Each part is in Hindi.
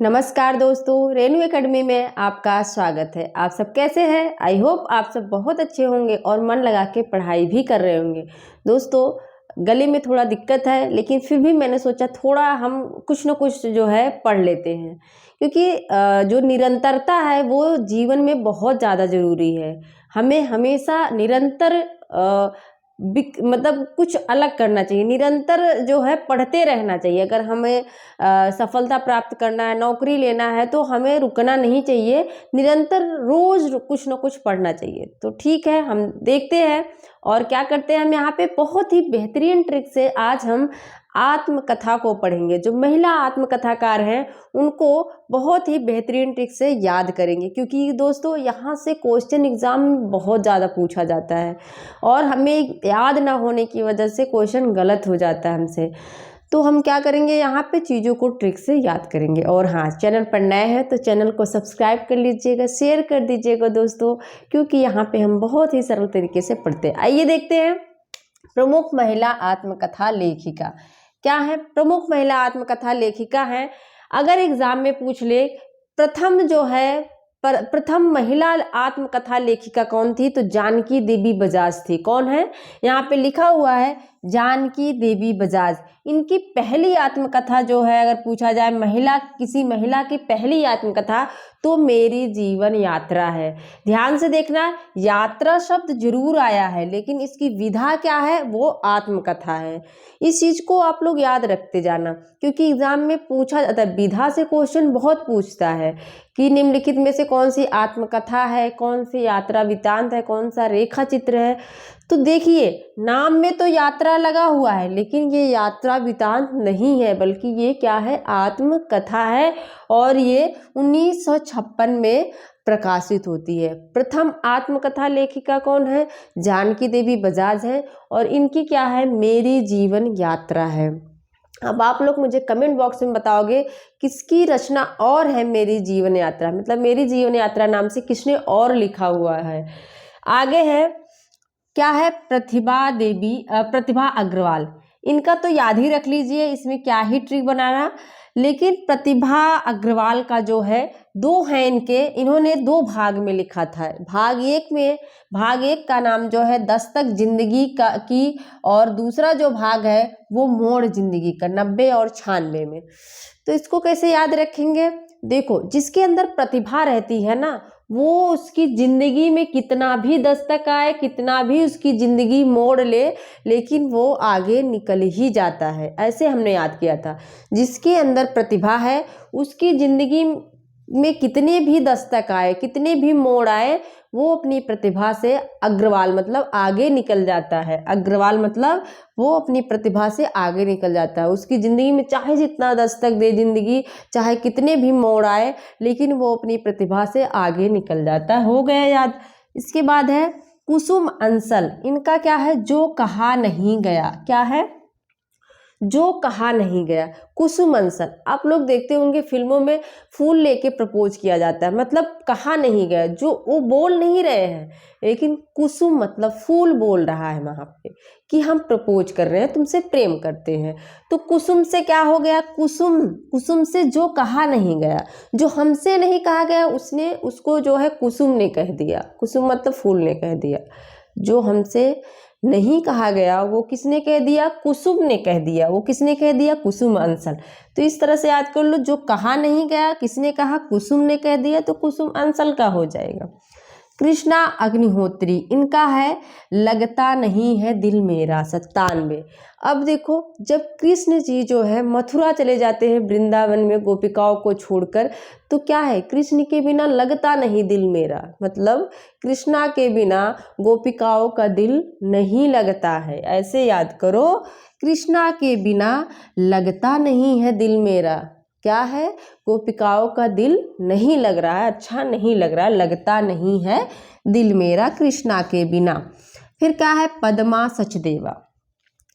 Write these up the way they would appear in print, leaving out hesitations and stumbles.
नमस्कार दोस्तों, रेनू एकेडमी में आपका स्वागत है। आप सब कैसे हैं? आई होप आप सब बहुत अच्छे होंगे और मन लगा के पढ़ाई भी कर रहे होंगे। दोस्तों, गले में थोड़ा दिक्कत है, लेकिन फिर भी मैंने सोचा थोड़ा हम कुछ न कुछ जो है पढ़ लेते हैं, क्योंकि जो निरंतरता है वो जीवन में बहुत ज़्यादा ज़रूरी है। हमें हमेशा निरंतर मतलब कुछ अलग करना चाहिए, निरंतर जो है पढ़ते रहना चाहिए। अगर हमें सफलता प्राप्त करना है, नौकरी लेना है, तो हमें रुकना नहीं चाहिए, निरंतर रोज कुछ ना कुछ पढ़ना चाहिए। तो ठीक है, हम देखते हैं और क्या करते हैं। हम यहाँ पे बहुत ही बेहतरीन ट्रिक से आज हम आत्मकथा को पढ़ेंगे। जो महिला आत्मकथाकार हैं उनको बहुत ही बेहतरीन ट्रिक से याद करेंगे, क्योंकि दोस्तों यहाँ से क्वेश्चन एग्जाम में बहुत ज़्यादा पूछा जाता है और हमें याद ना होने की वजह से क्वेश्चन गलत हो जाता है हमसे। तो हम क्या करेंगे, यहाँ पे चीज़ों को ट्रिक से याद करेंगे। और हाँ, चैनल पर नए हैं तो चैनल को सब्सक्राइब कर लीजिएगा, शेयर कर दीजिएगा दोस्तों, क्योंकि यहाँ पे हम बहुत ही सरल तरीके से पढ़ते हैं। आइए देखते हैं प्रमुख महिला आत्मकथा लेखिका क्या है। प्रमुख महिला आत्मकथा लेखिका है, अगर एग्जाम में पूछ ले प्रथम जो है प्रथम महिला आत्मकथा लेखिका कौन थी, तो जानकी देवी बजाज थी। कौन है? यहाँ पे लिखा हुआ है जानकी देवी बजाज। इनकी पहली आत्मकथा जो है, अगर पूछा जाए किसी महिला की पहली आत्मकथा, तो मेरी जीवन यात्रा है। ध्यान से देखना, यात्रा शब्द जरूर आया है, लेकिन इसकी विधा क्या है, वो आत्मकथा है। इस चीज को आप लोग याद रखते जाना, क्योंकि एग्जाम में पूछा जाता है, विधा से क्वेश्चन बहुत पूछता है कि निम्नलिखित में से कौन सी आत्मकथा है, कौन सी यात्रा वृत्तांत है, कौन सा रेखा चित्र है। तो देखिए, नाम में तो यात्रा लगा हुआ है, लेकिन ये यात्रा वृत्तांत नहीं है, बल्कि ये क्या है, आत्मकथा है। और ये 1956 में प्रकाशित होती है। प्रथम आत्मकथा लेखिका कौन है? जानकी देवी बजाज है, और इनकी क्या है, मेरी जीवन यात्रा है। अब आप लोग मुझे कमेंट बॉक्स में बताओगे किसकी रचना और है मेरी जीवन यात्रा, मतलब मेरी जीवन यात्रा नाम से किसने और लिखा हुआ है। आगे है, क्या है, प्रतिभा अग्रवाल। इनका तो याद ही रख लीजिए, इसमें क्या ही ट्रिक बनाना। लेकिन प्रतिभा अग्रवाल का जो है, दो हैं इनके, इन्होंने दो भाग में लिखा था। भाग एक का नाम जो है दस्तक जिंदगी की, और दूसरा जो भाग है वो मोड़ जिंदगी का, 90 और 96 में। तो इसको कैसे याद रखेंगे? देखो, जिसके अंदर प्रतिभा रहती है ना, वो उसकी जिंदगी में कितना भी दस्तक आए, कितना भी उसकी जिंदगी मोड़ ले, लेकिन वो आगे निकल ही जाता है। ऐसे हमने याद किया था, जिसके अंदर प्रतिभा है उसकी जिंदगी में कितने भी दस्तक आए, कितने भी मोड़ आए, वो अपनी प्रतिभा से अग्रवाल मतलब आगे निकल जाता है। अग्रवाल मतलब वो अपनी प्रतिभा से आगे निकल जाता है। उसकी ज़िंदगी में चाहे जितना दस्तक दे जिंदगी, चाहे कितने भी मोड़ आए, लेकिन वो अपनी प्रतिभा से आगे निकल जाता है। हो गया याद। इसके बाद है कुसुम अंसल। इनका क्या है, जो कहा नहीं गया। क्या है? जो कहा नहीं गया। कुसुम अंसल, आप लोग देखते होंगे फिल्मों में फूल लेके प्रपोज किया जाता है, मतलब कहा नहीं गया, जो वो बोल नहीं रहे हैं, लेकिन कुसुम मतलब फूल बोल रहा है वहां पे कि हम प्रपोज कर रहे हैं, तुमसे प्रेम करते हैं। तो कुसुम से क्या हो गया, कुसुम से जो कहा नहीं गया, जो हमसे नहीं कहा गया, उसको जो है कुसुम ने कह दिया। कुसुम मतलब फूल ने कह दिया। जो हमसे नहीं कहा गया वो किसने कह दिया, कुसुम ने कह दिया। वो किसने कह दिया, कुसुम अंसल। तो इस तरह से याद कर लो, जो कहा नहीं गया किसने कहा, कुसुम ने कह दिया, तो कुसुम अंसल का हो जाएगा। कृष्णा अग्निहोत्री, इनका है लगता नहीं है दिल मेरा, 97। अब देखो, जब कृष्ण जी जो है मथुरा चले जाते हैं वृंदावन में गोपिकाओं को छोड़कर, तो क्या है, कृष्ण के बिना लगता नहीं दिल मेरा, मतलब कृष्णा के बिना गोपिकाओं का दिल नहीं लगता है। ऐसे याद करो, कृष्णा के बिना लगता नहीं है दिल मेरा। क्या है, गोपिकाओं का दिल नहीं लग रहा है, अच्छा नहीं लग रहा है, लगता नहीं है दिल मेरा कृष्णा के बिना। फिर क्या है, पद्मा सचदेवा।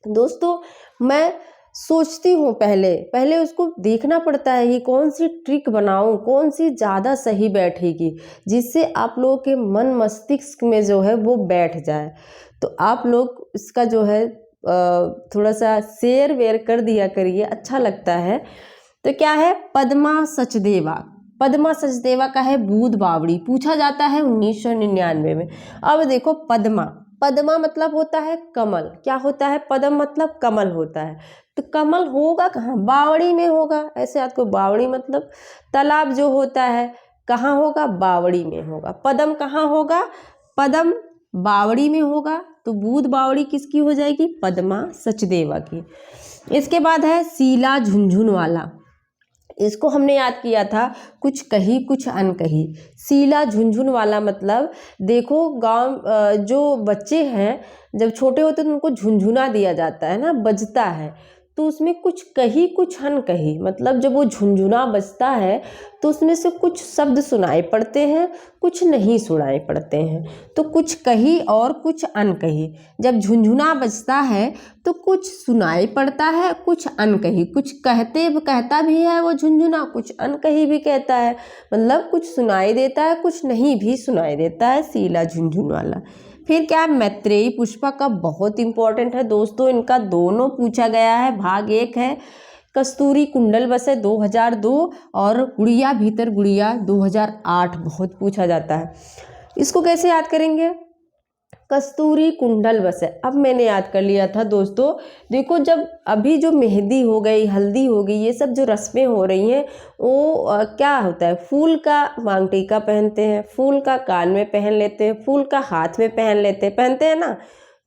दोस्तों, मैं सोचती हूँ पहले उसको देखना पड़ता है कि कौन सी ट्रिक बनाऊं, कौन सी ज़्यादा सही बैठेगी, जिससे आप लोगों के मन मस्तिष्क में जो है वो बैठ जाए। तो आप लोग इसका जो है थोड़ा सा शेयर वेयर कर दिया करिए, अच्छा लगता है। तो क्या है, पद्मा सचदेवा। पद्मा सचदेवा का है बूंद बावड़ी, पूछा जाता है 1999 में। अब देखो पद्मा, पद्मा मतलब होता है कमल। क्या होता है, पद्म मतलब कमल होता है। तो कमल होगा कहाँ, बावड़ी में होगा। ऐसे आपको बावड़ी मतलब तालाब जो होता है, कहाँ होगा, बावड़ी में होगा। पद्म कहाँ होगा, पद्म बावड़ी में होगा। तो बूंद बावड़ी किसकी हो जाएगी, पद्मा सचदेवा की। इसके बाद है शीला झुनझुनवाला। इसको हमने याद किया था, कुछ कही कुछ अनकही। शीला झुनझुनवाला मतलब देखो, गांव जो बच्चे हैं जब छोटे होते हैं तो उनको झुनझुना दिया जाता है ना, बजता है। तो उसमें कुछ कही कुछ अनकही, मतलब जब वो झुनझुना बजता है तो उसमें से कुछ शब्द सुनाई पड़ते हैं, कुछ नहीं सुनाई पड़ते हैं। तो कुछ कही और कुछ अनकही। जब झुनझुना बजता है तो कुछ सुनाई पड़ता है, कुछ अनकही। कुछ कहता भी है वो झुनझुना, कुछ अनकही भी कहता है। मतलब कुछ सुनाई देता है, कुछ नहीं भी सुनाई देता है, शीला झुनझुन वाला। फिर क्या है, मैत्रेयी पुष्पा का बहुत इंपॉर्टेंट है दोस्तों, इनका दोनों पूछा गया है। भाग 1 है कस्तूरी कुंडल बसे 2002, और गुड़िया भीतर गुड़िया 2008 बहुत पूछा जाता है। इसको कैसे याद करेंगे, कस्तूरी कुंडल बसे। अब मैंने याद कर लिया था दोस्तों। देखो, जब अभी जो मेहंदी हो गई, हल्दी हो गई, ये सब जो रस्में हो रही हैं, वो क्या होता है, फूल का मांग टीका पहनते हैं, फूल का कान में पहन लेते हैं, फूल का हाथ में पहनते हैं ना।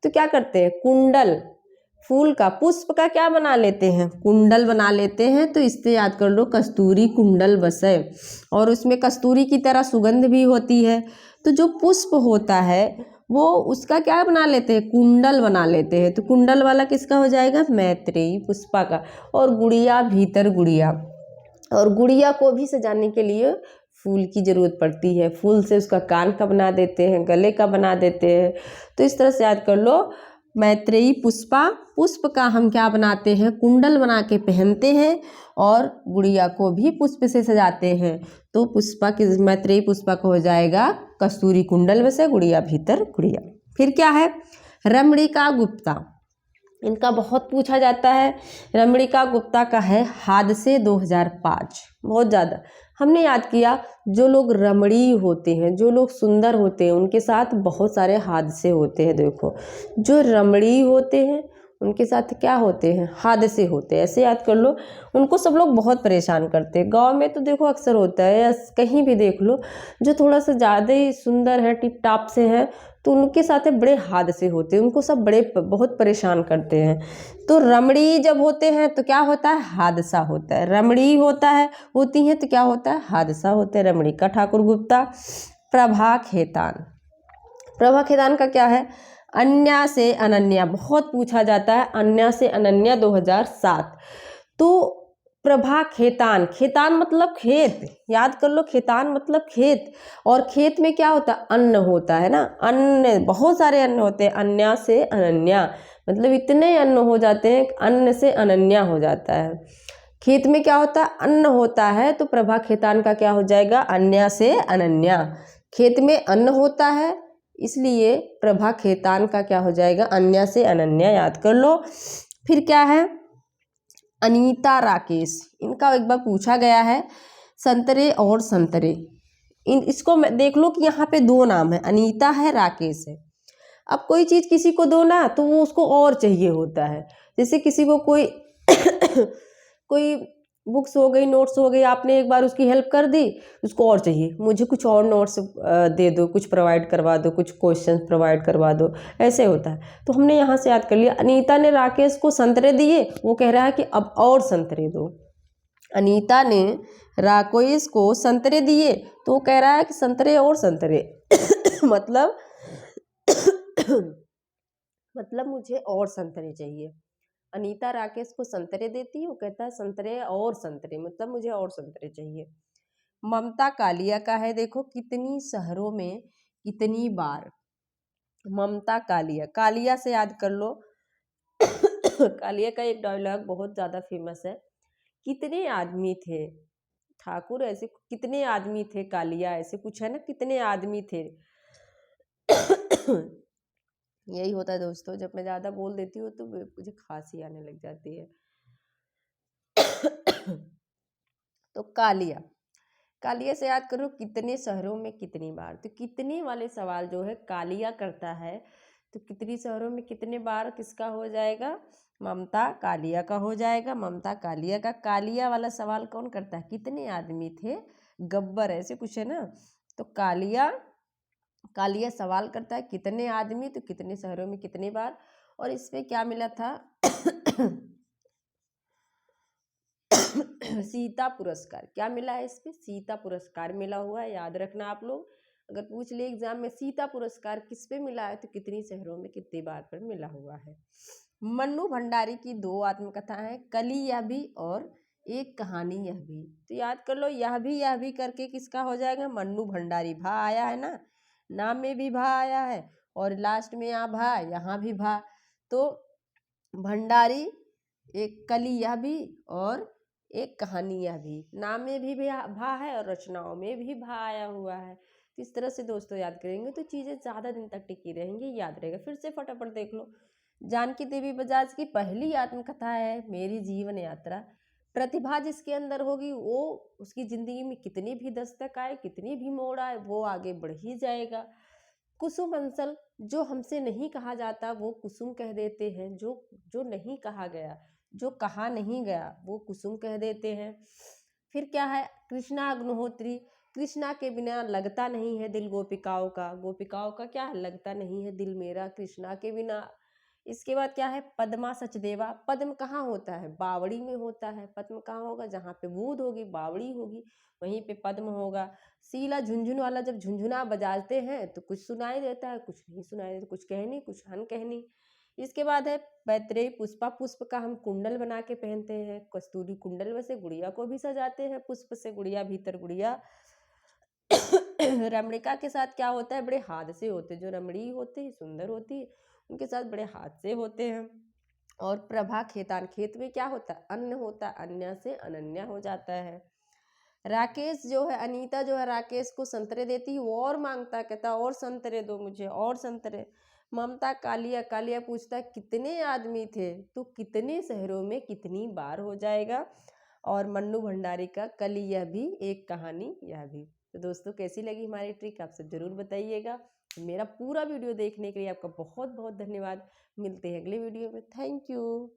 तो क्या करते हैं, कुंडल, फूल का, पुष्प का क्या बना लेते हैं, कुंडल बना लेते हैं। तो इससे याद कर लो, कस्तूरी कुंडल बसे। और उसमें कस्तूरी की तरह सुगंध भी होती है। तो जो पुष्प होता है वो उसका क्या बना लेते हैं, कुंडल बना लेते हैं। तो कुंडल वाला किसका हो जाएगा, मैत्रेयी पुष्पा का। और गुड़िया भीतर गुड़िया, और गुड़िया को भी सजाने के लिए फूल की ज़रूरत पड़ती है। फूल से उसका कान का बना देते हैं, गले का बना देते हैं। तो इस तरह से याद कर लो, मैत्रेयी पुष्पा, पुष्प का हम क्या बनाते हैं, कुंडल बना के पहनते हैं, और गुड़िया को भी पुष्प से सजाते हैं। तो पुष्पा की, मैत्रेयी पुष्पा को हो जाएगा कस्तूरी कुंडल बसे, गुड़िया भीतर गुड़िया। फिर क्या है, रमणिका गुप्ता। इनका बहुत पूछा जाता है। रमणिका गुप्ता का है हादसे 2005, बहुत ज़्यादा हमने याद किया। जो लोग रमणीय होते हैं, जो लोग सुंदर होते हैं, उनके साथ बहुत सारे हादसे होते हैं। देखो, जो रमणीय होते हैं उनके साथ क्या होते हैं, हादसे होते हैं। ऐसे याद कर लो, उनको सब लोग बहुत परेशान करते हैं। गांव में तो देखो अक्सर होता है, या कहीं भी देख लो, जो थोड़ा सा ज़्यादा ही सुंदर है, टिप टाप से है, तो उनके साथ बड़े हादसे होते हैं, उनको सब बहुत परेशान करते हैं। तो रमणीय जब होते हैं तो क्या होता है, हादसा होता है। रमणीय होती हैं तो क्या होता है, हादसा होता है। रमणिका ठाकुर गुप्ता। प्रभा खेतान। प्रभा खेतान का क्या है, अन्या से अनन्या, बहुत पूछा जाता है। अन्या से अनन्या 2007। तो प्रभा खेतान, खेतान मतलब खेत, याद कर लो, खेतान मतलब खेत। और खेत में क्या होता है, अन्न होता है ना, अन्न, बहुत सारे अन्न होते हैं। अन्या से अनन्या मतलब इतने अन्न हो जाते हैं, अन्न से अनन्या हो जाता है। खेत में क्या होता है, अन्न होता है। तो प्रभा खेतान का क्या हो जाएगा, अन्या से अनन्या। खेत में अन्न होता है, इसलिए प्रभा खेतान का क्या हो जाएगा, अन्या से अनन्या, याद कर लो। फिर क्या है, अनीता राकेश। इनका एक बार पूछा गया है, संतरे और संतरे। इसको देख लो कि यहाँ पे 2 नाम है, अनीता है, राकेश है। अब कोई चीज़ किसी को दो ना, तो वो उसको और चाहिए होता है। जैसे किसी को कोई कोई बुक्स हो गई, नोट्स हो गई, आपने एक बार उसकी हेल्प कर दी, उसको और चाहिए, मुझे कुछ और नोट्स दे दो, कुछ प्रोवाइड करवा दो, कुछ क्वेश्चंस प्रोवाइड करवा दो, ऐसे होता है। तो हमने यहाँ से याद कर लिया, अनीता ने राकेश को संतरे दिए, वो कह रहा है कि अब और संतरे दो। अनीता ने राकेश को संतरे दिए, तो वो कह रहा है कि संतरे और संतरे मतलब मतलब मुझे और संतरे चाहिए। अनीता राकेश को संतरे देती है, वो कहता है संतरे और संतरे, मतलब मुझे और संतरे चाहिए। ममता कालिया का है, देखो, कितनी शहरों में कितनी बार। ममता कालिया, कालिया से याद कर लो कालिया का एक डायलॉग बहुत ज्यादा फेमस है, कितने आदमी थे ठाकुर, ऐसे कितने आदमी थे कालिया, ऐसे कुछ है ना, कितने आदमी थे यही होता है दोस्तों, जब मैं ज़्यादा बोल देती हूँ तो मुझे खांसी आने लग जाती है तो कालिया, कालिया से याद करो कितने शहरों में कितनी बार। तो कितने वाले सवाल जो है कालिया करता है, तो कितनी शहरों में कितने बार किसका हो जाएगा, ममता कालिया का हो जाएगा। ममता कालिया का। कालिया वाला सवाल कौन करता है, कितने आदमी थे, गब्बर, ऐसे कुछ है ना। तो कालिया, कालिया सवाल करता है कितने आदमी, तो कितने शहरों में कितनी बार। और इसमें क्या मिला था सीता पुरस्कार। क्या मिला है इसमें, सीता पुरस्कार मिला हुआ है, याद रखना आप लोग। अगर पूछ ले एग्जाम में सीता पुरस्कार किस पे मिला है, तो कितनी शहरों में कितनी बार पर मिला हुआ है। मन्नू भंडारी की 2 आत्मकथा है, कली यह भी और एक कहानी यह भी। तो याद कर लो, यह भी करके किसका हो जाएगा, मन्नू भंडारी। भा आया है ना, नाम में भी भा आया है, और लास्ट में यहाँ भी भा। तो भंडारी, एक कली यह भी और एक कहानी यह भी। नाम में भी भा है और रचनाओं में भी भा आया हुआ है। तो इस तरह से दोस्तों याद करेंगे तो चीज़ें ज़्यादा दिन तक टिकी रहेंगी, याद रहेगा। फिर से फटाफट देख लो। जानकी देवी बजाज की पहली आत्मकथा है मेरी जीवन यात्रा। प्रतिभा जिसके अंदर होगी वो, उसकी ज़िंदगी में कितनी भी दस्तक आए, कितनी भी मोड़ आए, वो आगे बढ़ ही जाएगा। कुसुम अंसल, जो हमसे नहीं कहा जाता वो कुसुम कह देते हैं, जो जो नहीं कहा गया, जो कहा नहीं गया वो कुसुम कह देते हैं। फिर क्या है, कृष्णा अग्निहोत्री, कृष्णा के बिना लगता नहीं है दिल गोपिकाओं का। गोपिकाओं का क्या है, लगता नहीं है दिल मेरा कृष्णा के बिना। इसके बाद क्या है, पद्मा सचदेवा। पद्म कहाँ होता है, बावड़ी में होता है। पद्म कहाँ होगा, जहाँ पे बूंद होगी, बावड़ी होगी, वहीं पे पद्म होगा। शीला झुनझुन वाला, जब झुनझुना बजाते हैं तो कुछ सुनाई देता है, कुछ नहीं सुनाई देता, कुछ कहनी कुछ अनकहनी। इसके बाद है पैतृ पुष्पा। पुष्प का हम कुंडल बना के पहनते हैं, कस्तूरी कुंडल। वैसे गुड़िया को भी सजाते हैं पुष्प से, गुड़िया भीतर गुड़िया। रमणिका के साथ क्या होता है, बड़े हाथ से होते हैं। जो रमणी होते हैं, सुंदर होती है, उनके साथ बड़े हाथ से होते हैं। और प्रभा खेतान, खेत में क्या होता है, अन्न होता है, अन्य से अनन्य हो जाता है। राकेश जो है, अनीता जो है राकेश को संतरे देती है, वो और मांगता है, कहता और संतरे दो मुझे, और संतरे। ममता कालिया, कालिया पूछता है कितने आदमी थे, तो कितने शहरों में कितनी बार हो जाएगा। और मन्नू भंडारी का कली यह भी एक कहानी यह भी। तो दोस्तों कैसी लगी हमारी ट्रिक, आप सब जरूर बताइएगा। मेरा पूरा वीडियो देखने के लिए आपका बहुत बहुत धन्यवाद। मिलते हैं अगले वीडियो में। Thank you.